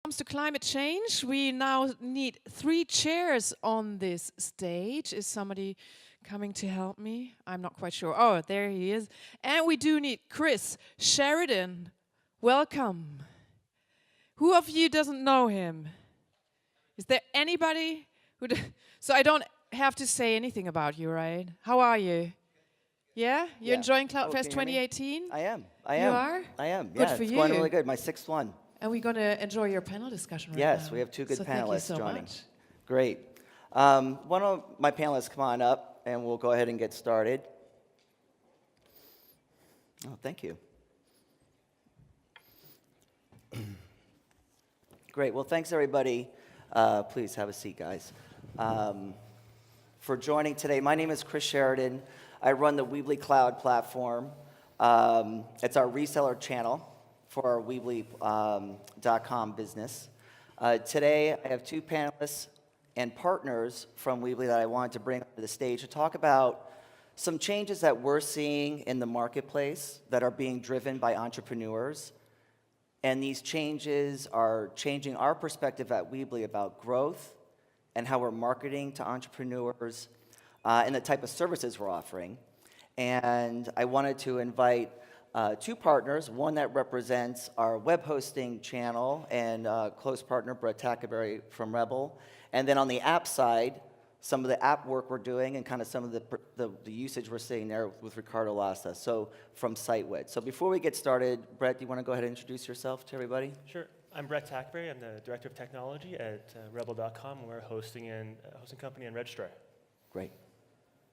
Comes to climate change, we now need 3 chairs on this stage. Is somebody coming to help me? I'm not quite sure. Oh, there he is. And we do need Chris Sheridan. Welcome. Who of you doesn't know him? Is there anybody who? So I don't have to say anything about you, right? How are you? Yeah, you Yeah. enjoying Oh, Cloudfest can you hear me? 2018? I am. I You am. are? I am. Good Yeah, for it's going you. really good. My sixth one. And we're going to enjoy your panel discussion right now. Yes, we have two good So thank you panelists so joining. much. Great. Why don't my panelists come on up and we'll go ahead and get started. Oh, thank you. Great. Well, thanks everybody. Please have a seat, guys. For joining today. My name is Chris Sheridan. I run the Weebly Cloud platform. It's our reseller channel for our Weebly.com business. Today, I have two panelists and partners from Weebly that I wanted to bring up to the stage to talk about some changes that we're seeing in the marketplace that are being driven by entrepreneurs. And these changes are changing our perspective at Weebly about growth and how we're marketing to entrepreneurs and the type of services we're offering. And I wanted to invite two partners, one that represents our web hosting channel and close partner, Brett Tackerberry from Rebel. And then on the app side, some of the app work we're doing and kind of some of the usage we're seeing there with Ricardo Lassa, so from SiteWit. So before we get started, Brett, do you want to go ahead and introduce yourself to everybody? Sure. I'm Brett Tackerberry. I'm the Director of Technology at Rebel.com. We're a hosting company and registrar. Great.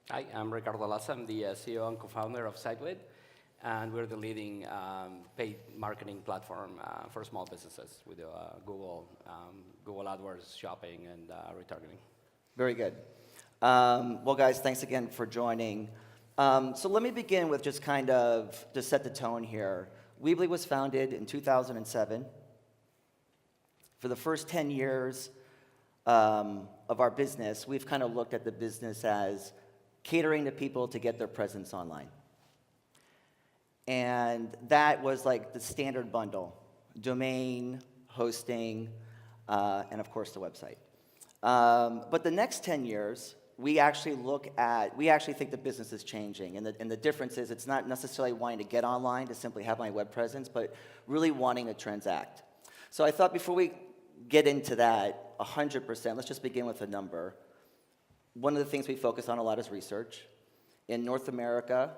Hi, I'm Ricardo Lassa. I'm the CEO and co-founder of SiteWit, and we're the leading paid marketing platform for small businesses. We do Google AdWords, shopping, and retargeting. Very good. Well, guys, thanks again for joining. So let me begin with just kind of to set the tone here. Weebly was founded in 2007. For the first 10 years of our business, we've kind of looked at the business as catering to people to get their presence online. And that was like the standard bundle: domain, hosting, and of course the website. But the next 10 years, we actually think the business is changing. And the difference is it's not necessarily wanting to get online to simply have my web presence, but really wanting to transact. So I thought before we get into that 100%, let's just begin with a number. One of the things we focus on a lot is research. In North America,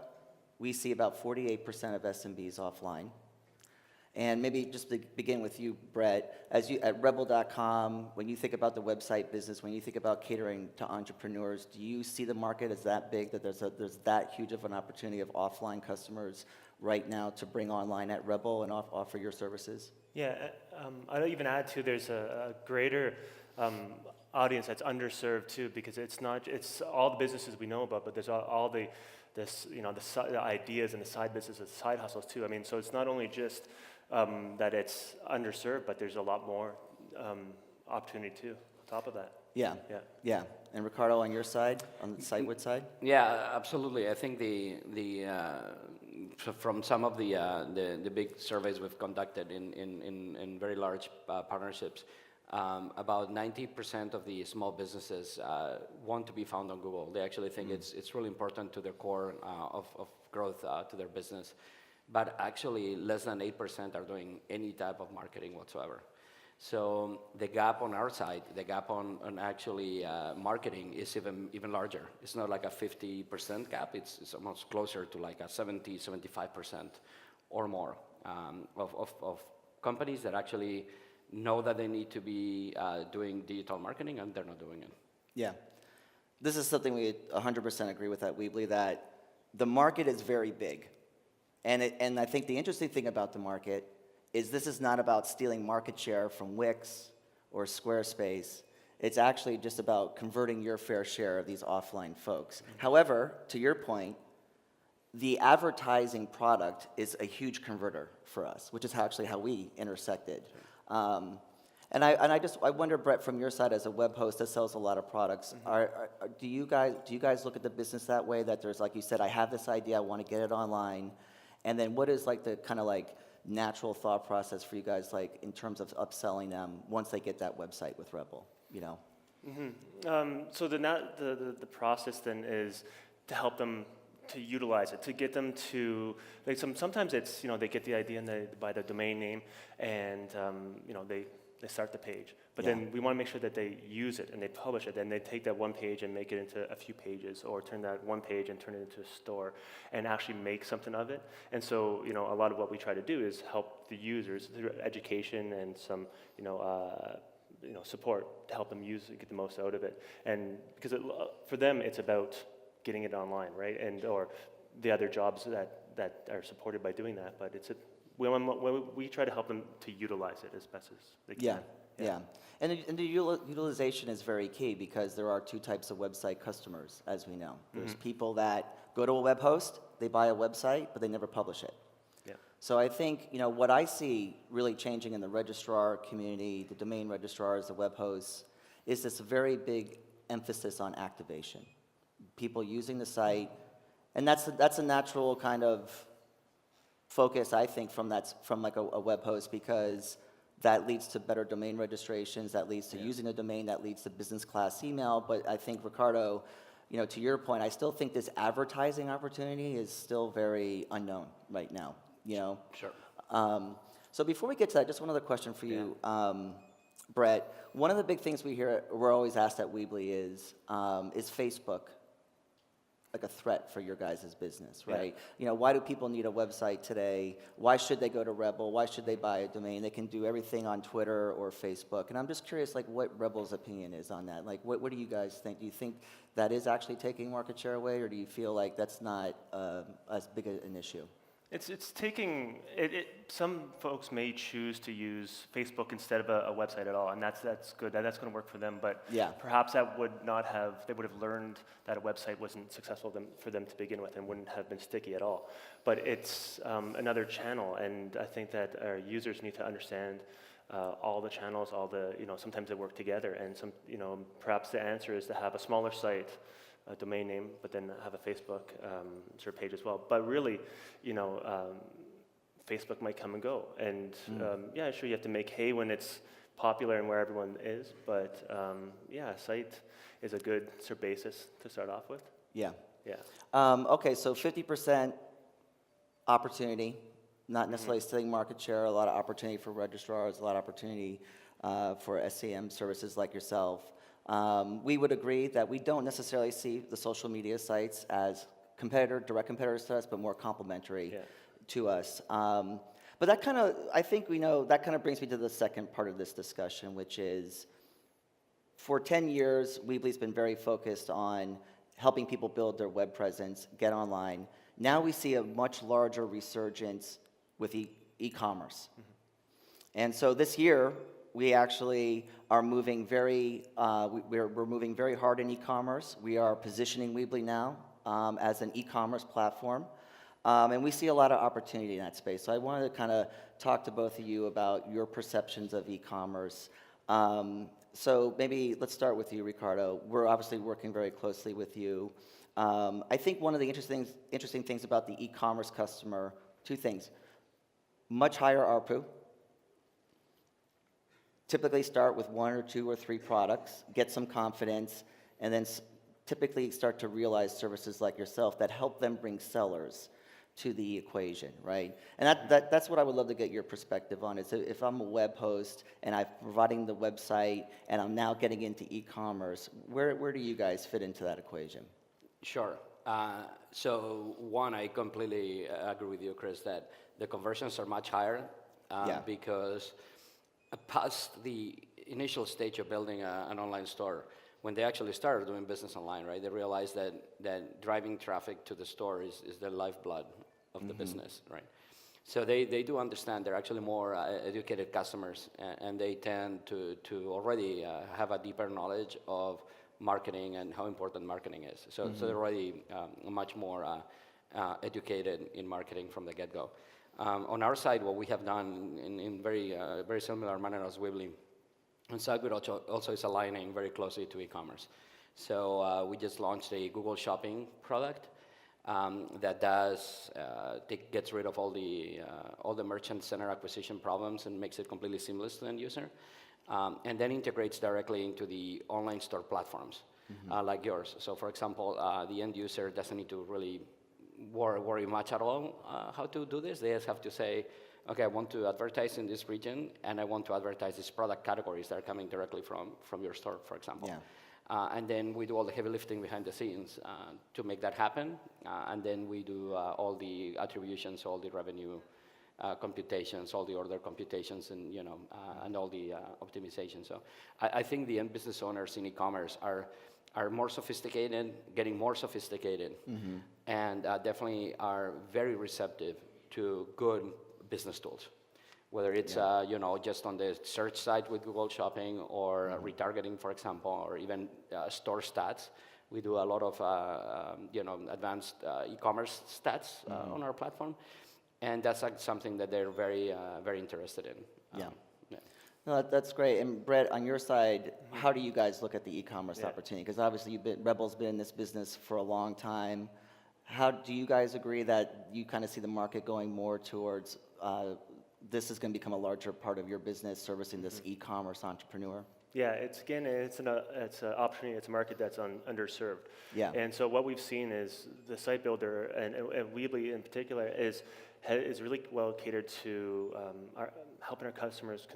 we see about 48% of SMBs offline. And maybe just to begin with you, Brett, at Rebel.com, when you think about the website business, when you think about catering to entrepreneurs, do you see the market as that big, that there's that huge of an opportunity of offline customers right now to bring online at Rebel and offer your services? Yeah, I'd even add too, there's a greater audience that's underserved too, because it's all the businesses we know about, but there's all the ideas and the side businesses, side hustles too. I mean, so it's not only just that it's underserved, but there's a lot more opportunity too on top of that. Yeah. And Ricardo, on your side, on the SiteWit side? Yeah, absolutely. I think from some of the big surveys we've conducted in very large partnerships, about 90% of the small businesses want to be found on Google. They actually think it's really important to their core of growth to their business. But actually, less than 8% are doing any type of marketing whatsoever. So the gap on our side, the gap on actually marketing is even larger. It's not like a 50% gap. It's almost closer to like a 75% or more of companies that actually know that they need to be doing digital marketing, and they're not doing it. Yeah. This is something we 100% agree with at Weebly, that the market is very big. And I think the interesting thing about the market is this is not about stealing market share from Wix or Squarespace. It's actually just about converting your fair share of these offline folks. However, to your point, the advertising product is a huge converter for us, which is actually how we intersected. And I wonder, Brett, from your side as a web host that sells a lot of products, do you guys look at the business that way? That there's, like you said, I have this idea, I want to get it online, and then what is like the kind of like natural thought process for you guys, like in terms of upselling them once they get that website with Rebel, you know? So the process then is to help them to utilize it, to get them to, like sometimes it's, they get the idea and they buy the domain name and, they start the page. But Yeah. then we want to make sure that they use it and they publish it, and they take that one page and make it into a few pages, or turn that one page and turn it into a store and actually make something of it. And so, a lot of what we try to do is help the users through education and some, support to help them get the most out of it. And because for them, it's about getting it online, right? And or the other jobs that are supported by doing that. But we try to help them to utilize it as best as they can. Yeah. And the utilization is very key, because there are two types of website customers, as we know. There's people that go to a web host, they buy a website, but they never publish it. Yeah. So I think, what I see really changing in the registrar community, the domain registrars, the web hosts, is this very big emphasis on activation. People using the site, and that's a natural kind of focus, I think, from like a web host, because that leads to better domain registrations, that leads to using a domain, that leads to business class email. But I think, Ricardo, to your point, I still think this advertising opportunity is still very unknown right now, Sure. So before we get to that, just one other question for you, Brett. One of the big things we're always asked at Weebly is Facebook like a threat for your guys' business, right? Why do people need a website today? Why should they go to Rebel? Why should they buy a domain? They can do everything on Twitter or Facebook. And I'm just curious, like, what Rebel's opinion is on that. Like, what do you guys think? Do you think that is actually taking market share away, or do you feel like that's not as big an issue? It's taking it. Some folks may choose to use Facebook instead of a website at all, and that's good. That's going to work for them. But perhaps they would have learned that a website wasn't successful for them to begin with, and wouldn't have been sticky at all. But it's another channel, and I think that our users need to understand all the channels, sometimes they work together, and perhaps the answer is to have a smaller site, a domain name, but then have a Facebook page as well. But really, Facebook might come and go, and sure, you have to make hay when it's popular and where everyone is. But a site is a good basis to start off with. Yeah. Yeah. Okay, so 50% opportunity, not necessarily stealing market share. A lot of opportunity for registrars, a lot of opportunity for SEM services like yourself. We would agree that we don't necessarily see the social media sites as direct competitors to us, but more complementary to us. But that I think that kind of brings me to the second part of this discussion, which is, for 10 years, Weebly's been very focused on helping people build their web presence, get online. Now we see a much larger resurgence with e-commerce. And so this year, we actually are moving we're moving very hard in e-commerce. We are positioning Weebly now as an e-commerce platform. And we see a lot of opportunity in that space. So I wanted to kind of talk to both of you about your perceptions of e-commerce. So maybe let's start with you, Ricardo. We're obviously working very closely with you. I think one of the interesting things about the e-commerce customer, two things: much higher ARPU. Typically start with 1 or 2 or 3 products, get some confidence, and then typically start to realize services like yourself that help them bring sellers to the equation, right? And that's what I would love to get your perspective on. Is if I'm a web host and I'm providing the website and I'm now getting into e-commerce, where do you guys fit into that equation? Sure. So one, I completely agree with you, Chris, that the conversions are much higher because past the initial stage of building an online store, when they actually started doing business online, right, they realized that driving traffic to the store is the lifeblood of the business, right? So they do understand they're actually more educated customers, and they tend to already have a deeper knowledge of marketing and how important marketing is. So they're already much more educated in marketing from the get-go. On our side, what we have done in very similar manner as Weebly, and SegWit also is aligning very closely to e-commerce. So we just launched a Google Shopping product, that does gets rid of all the merchant center acquisition problems and makes it completely seamless to the end user, and then integrates directly into the online store platforms like yours. So, for example, the end user doesn't need to really worry much at all how to do this. They just have to say, okay, I want to advertise in this region, and I want to advertise these product categories that are coming directly from your store, for example. Yeah. And then we do all the heavy lifting behind the scenes to make that happen. And then we do all the attributions, all the revenue computations, all the order computations, and and all the optimization. So I think the end business owners in e-commerce are more sophisticated, getting more sophisticated, and definitely are very receptive to good business tools. Whether it's just on the search side with Google Shopping or retargeting, for example, or even store stats. We do a lot of advanced e-commerce stats on our platform, and that's something that they're very very interested in. Yeah. No, that's great. And Brett, on your side, how do you guys look at the e-commerce opportunity? Because obviously Rebel's been in this business for a long time. How do you guys agree that you kind of see the market going more towards this is going to become a larger part of your business, servicing this e-commerce entrepreneur? Yeah, it's an opportunity. It's a market that's underserved. Yeah. And so what we've seen is the site builder and Weebly in particular is really well catered to helping our customers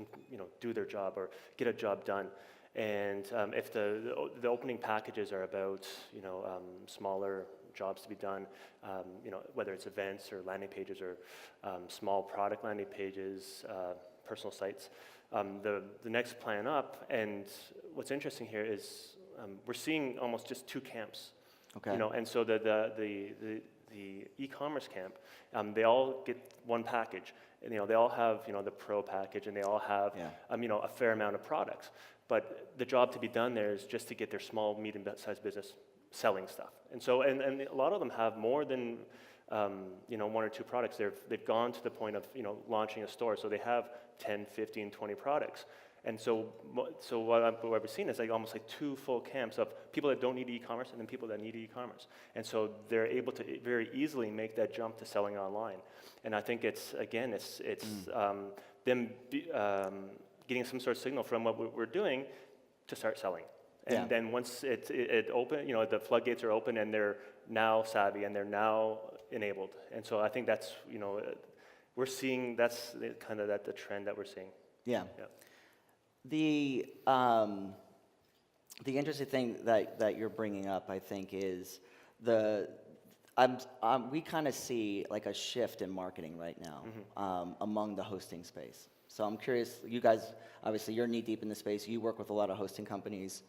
do their job or get a job done. And if the opening packages are about smaller jobs to be done, whether it's events or landing pages or small product landing pages, personal sites. The next plan up, and what's interesting here is we're seeing almost just two camps. Okay. And so the e-commerce camp, they all get one package, and they all have the pro package, and they all have a fair amount of products. But the job to be done there is just to get their small, medium-sized business selling stuff. And so, and a lot of them have more than one or two products. They've gone to the point of launching a store, so they have 10, 15, 20 products. And so what we're seeing is almost like two full camps of people that don't need e-commerce and then people that need e-commerce. And so they're able to very easily make that jump to selling online. And I think it's them getting some sort of signal from what we're doing to start selling. And then once it open, the floodgates are open and they're now savvy and they're now enabled. And so I think that's, we're seeing that's the trend that we're seing. Yeah. The interesting thing that you're bringing up, I think, is we kind of see like a shift in marketing right now among the hosting space. So I'm curious, you guys, obviously you're knee deep in the space, you work with a lot of hosting companies.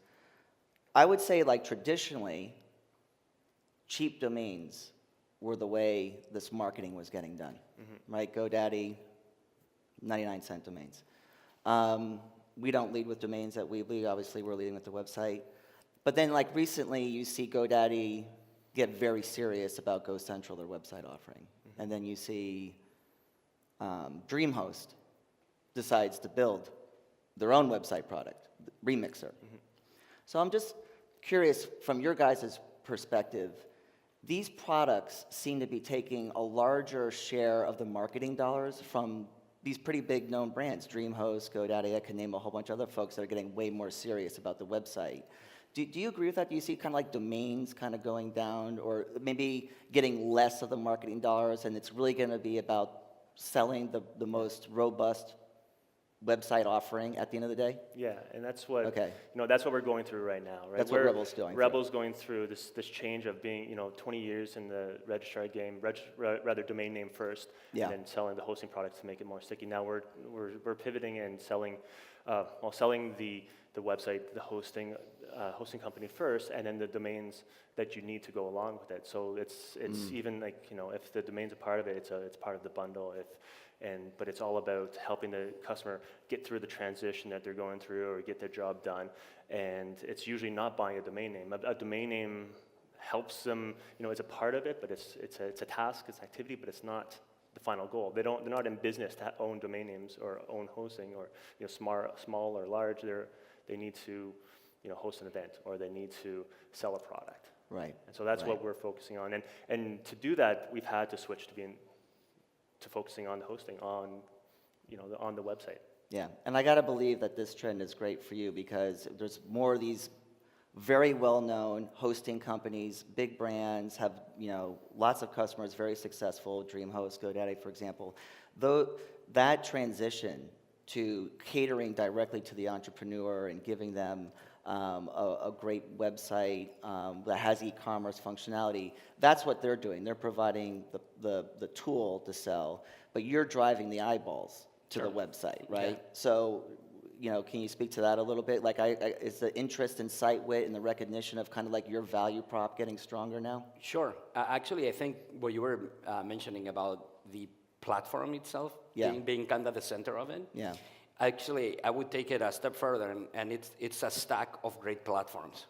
I would say like traditionally, cheap domains were the way this marketing was getting done, right? GoDaddy, 99-cent domains. We don't lead with domains at Weebly, obviously we're leading with the website. But then like recently you see GoDaddy get very serious about GoCentral, their website offering. And then you see DreamHost decides to build their own website product, Remixer. So I'm just curious, from your guys' perspective, these products seem to be taking a larger share of the marketing dollars from these pretty big known brands, DreamHost, GoDaddy, I can name a whole bunch of other folks that are getting way more serious about the website. Do you agree with that? Do you see kind of like domains kind of going down or maybe getting less of the marketing dollars and it's really going to be about selling the most robust website offering at the end of the day? Yeah, and that's what that's what we're going through right now, right? That's what Rebel's going through. Rebel's going through this change of being 20 years in the registrar game, rather domain name first, and then selling the hosting products to make it more sticky. Now we're pivoting and selling, selling the website, the hosting company first, and then the domains that you need to go along with it. So it's even like if the domain's a part of it, it's part of the bundle. But it's all about helping the customer get through the transition that they're going through or get their job done. And it's usually not buying a domain name. A domain name helps them, it's a part of it, but it's a task, it's an activity, but it's not the final goal. They're not in business to own domain names or own hosting or small or large. They need to host an event or they need to sell a product. Right. And so that's Right. what we're focusing on. And to do that, we've had to switch to focusing on the hosting on, on the website. Yeah, and I got to believe that this trend is great for you because there's more of these very well-known hosting companies, big brands, have lots of customers, very successful, DreamHost, GoDaddy, for example. Though that transition to catering directly to the entrepreneur and giving them a great website that has e-commerce functionality, that's what they're doing. They're providing the tool to sell, but you're driving the eyeballs to the website, right? Yeah. So, can you speak to that a little bit? Like, is the interest in SiteWit and the recognition of kind of like your value prop getting stronger now? Sure. Actually, I think what you were mentioning about the platform itself Yeah. being kind of the center of it. Yeah. Actually, I would take it a step further, and it's a stack of great platforms.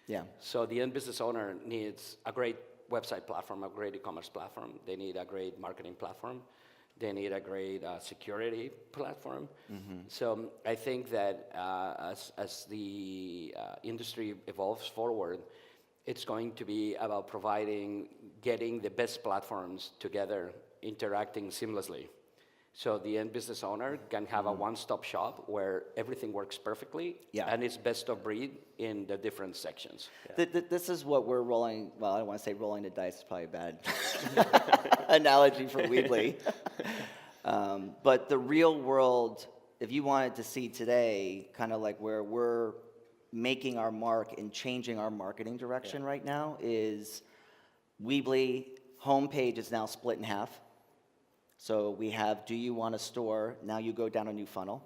Yeah. So the end business owner needs a great website platform, a great e-commerce platform. They need a great marketing platform. They need a great security platform. So I think that as the industry evolves forward, it's going to be about getting the best platforms together, interacting seamlessly. So the end business owner can have a one-stop shop where everything works perfectly, Yeah. and it's best of breed in the different sections. This is what we're rolling, well, I don't want to say rolling the dice, it's probably a bad analogy for Weebly. But the real world, if you wanted to see today, kind of like where we're making our mark and changing our marketing direction right now is Weebly homepage is now split in half. So we have, do you want a store? Now you go down a new funnel.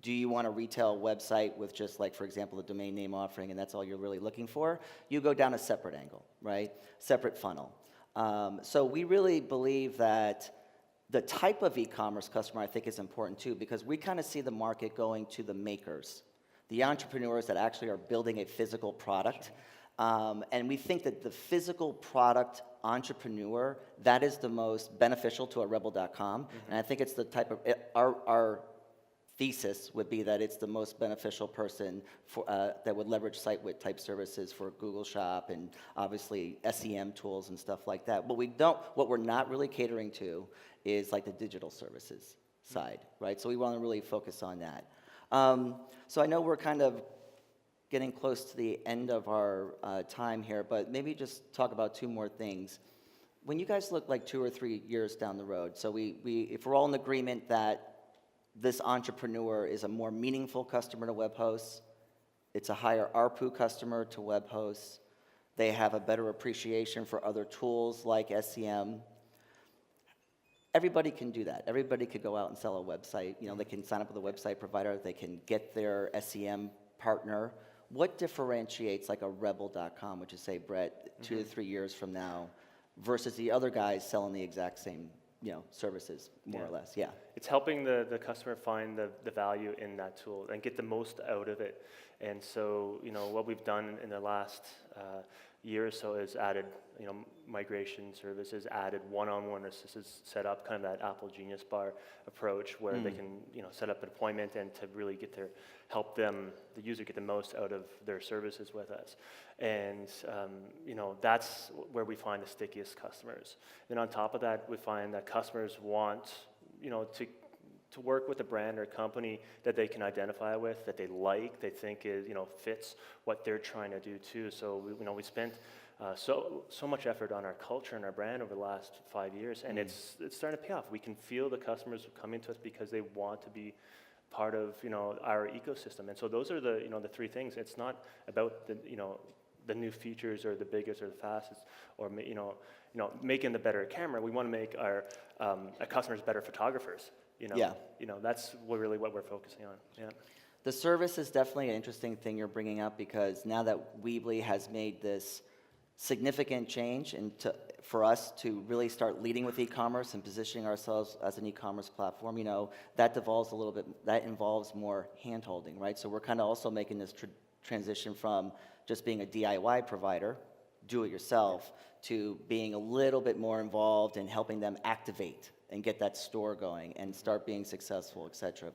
Do you want a retail website with just like, for example, the domain name offering, and that's all you're really looking for? You go down a separate angle, right? Separate funnel. So we really believe that the type of e-commerce customer, I think, is important too, because we kind of see the market going to the makers, the entrepreneurs that actually are building a physical product. And we think that the physical product entrepreneur, that is the most beneficial to a rebel.com. And I think it's the type of, our thesis would be that it's the most beneficial person for, that would leverage SiteWit type services for Google Shop and obviously SEM tools and stuff like that. But what we're not really catering to is like the digital services side, right? So we want to really focus on that. So I know we're kind of getting close to the end of our time here, but maybe just talk about two more things. When you guys look like 2 or 3 years down the road, so if we're all in agreement that this entrepreneur is a more meaningful customer to web hosts, it's a higher ARPU customer to web hosts, they have a better appreciation for other tools like SEM. Everybody can do that. Everybody could go out and sell a website. They can sign up with a website provider. They can get their SEM partner. What differentiates like a rebel.com, which is, say, Brett, 2 to 3 years from now, versus the other guys selling the exact same services, more or less? Yeah. It's helping the customer find the value in that tool and get the most out of it. And so, what we've done in the last year or so is added, migration services, added one-on-one assistance, set up kind of that Apple Genius Bar approach where they can, set up an appointment and to really help the user get the most out of their services with us. And, that's where we find the stickiest customers. Then on top of that, we find that customers want, to work with a brand or a company that they can identify with, that they like, they think is, fits what they're trying to do too. So we spent so much effort on our culture and our brand over the last 5 years, and it's starting to pay off. We can feel the customers coming to us because they want to be part of our ecosystem. And so those are the the 3 things. It's not about the new features or the biggest or the fastest or making the better camera. We want to make our customers better photographers. That's really what we're focusing on. Yeah. The service is definitely an interesting thing you're bringing up because now that Weebly has made this significant change and for us to really start leading with e-commerce and positioning ourselves as an e-commerce platform, that involves more hand-holding, right? So we're kind of also making this transition from just being a DIY provider, do it yourself, to being a little bit more involved in helping them activate and get that store going and start being successful, et cetera.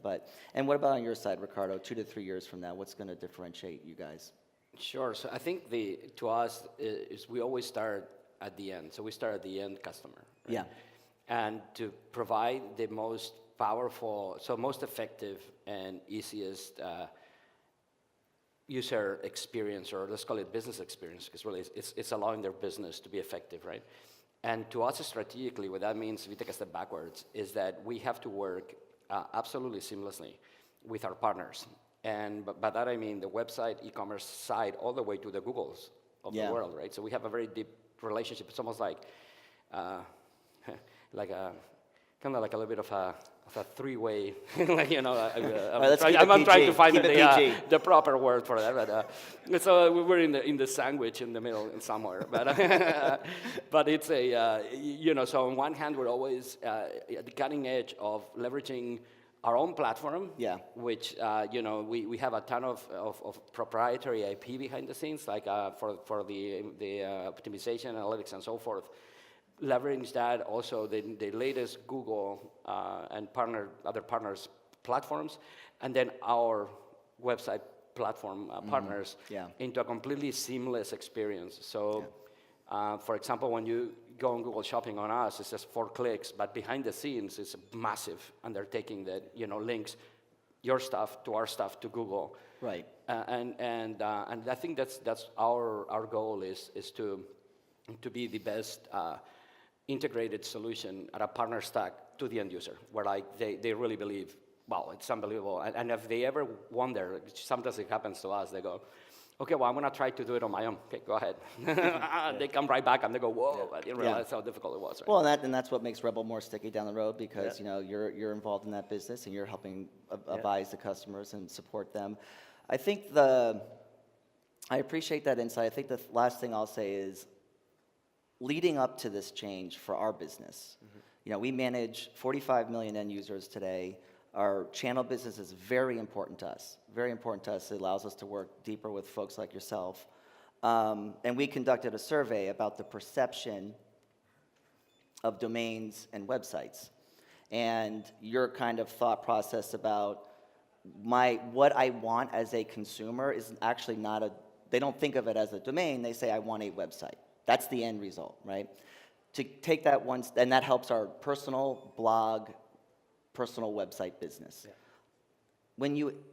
And what about on your side, Ricardo, 2 to 3 years from now, what's going to differentiate you guys? Sure. So I think to us is we always start at the end. So we start at the end customer. Right? Yeah. And to provide the most powerful, so most effective and easiest user experience, or let's call it business experience, because really it's allowing their business to be effective, right? And to us strategically, what that means, if we take a step backwards, is that we have to work absolutely seamlessly with our partners. And by that I mean the website, e-commerce side, all the way to the Googles of the world, right? So we have a very deep relationship. It's almost like, like a kind of like a little bit of a three-way, like, you know. I'm trying to find the proper word for that. But so we're in the sandwich in the middle somewhere. But but it's you know. So on one hand, we're always at the cutting edge of leveraging our own platform, which you know, we have a ton of proprietary IP behind the scenes, like for the optimization, analytics, and so forth. Leverage that also the latest Google and other partners platforms, and then our website platform partners into a completely seamless experience. So, for example, when you go on Google Shopping on us, it's just 4 clicks, but behind the scenes, it's a massive undertaking that, you know, links your stuff to our stuff to Google. Right. And I think that's our goal is to be the best integrated solution at a partner stack to the end user, where like they really believe, wow, it's unbelievable. And if they ever wonder, sometimes it happens to us, they go, okay, well, I'm going to try to do it on my own. Okay, go ahead. They come right back and they go, whoa, I didn't realize how difficult it was. Right? Well, and that's what makes Rebel more sticky down the road, because you know, you're involved in that business and you're helping advise the customers and support them. I think I appreciate that insight. I think the last thing I'll say is, leading up to this change for our business, you know, we manage 45 million end users today. Our channel business is very important to us. Very important to us. It allows us to work deeper with folks like yourself. And we conducted a survey about the perception of domains and websites. And your kind of thought process about what I want as a consumer is actually they don't think of it as a domain. They say, I want a website. That's the end result, right? To take that and that helps our personal blog, personal website business. Yeah.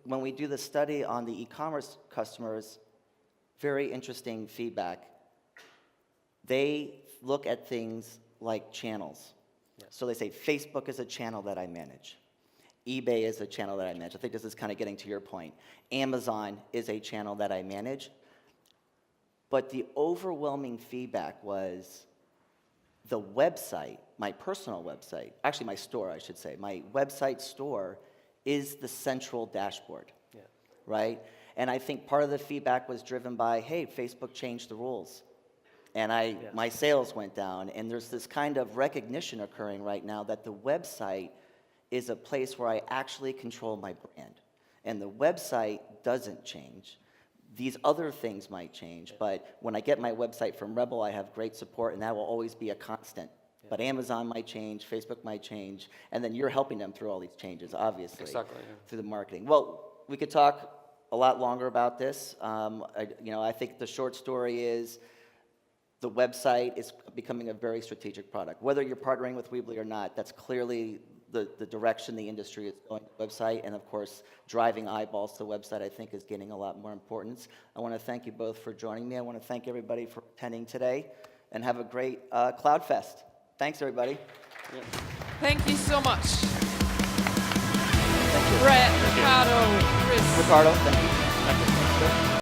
When we do the study on the e-commerce customers, very interesting feedback. They look at things like channels. Yeah. So they say, Facebook is a channel that I manage. eBay is a channel that I manage. I think this is kind of getting to your point. Amazon is a channel that I manage. But the overwhelming feedback was the website, my personal website, actually my store, I should say, my website store is the central dashboard, right? And I think part of the feedback was driven by, hey, Facebook changed the rules, and my sales went down, and there's this kind of recognition occurring right now that the website is a place where I actually control my brand, and the website doesn't change. These other things might change, but when I get my website from Rebel, I have great support, and that will always be a constant. Yeah. But Amazon might change, Facebook might change, and then you're helping them through all these changes, obviously, through the marketing. Well, we could talk a lot longer about this. I think the short story is the website is becoming a very strategic product. Whether you're partnering with Weebly or not, that's clearly the direction the industry is going to the website, and of course, driving eyeballs to the website, I think, is gaining a lot more importance. I want to thank you both for joining me. I want to thank everybody for attending today, and have a great Cloudfest. Thanks, everybody. Yeah. Thank you so much. Thank you. Brett, Ricardo, Chris. Ricardo, thank you.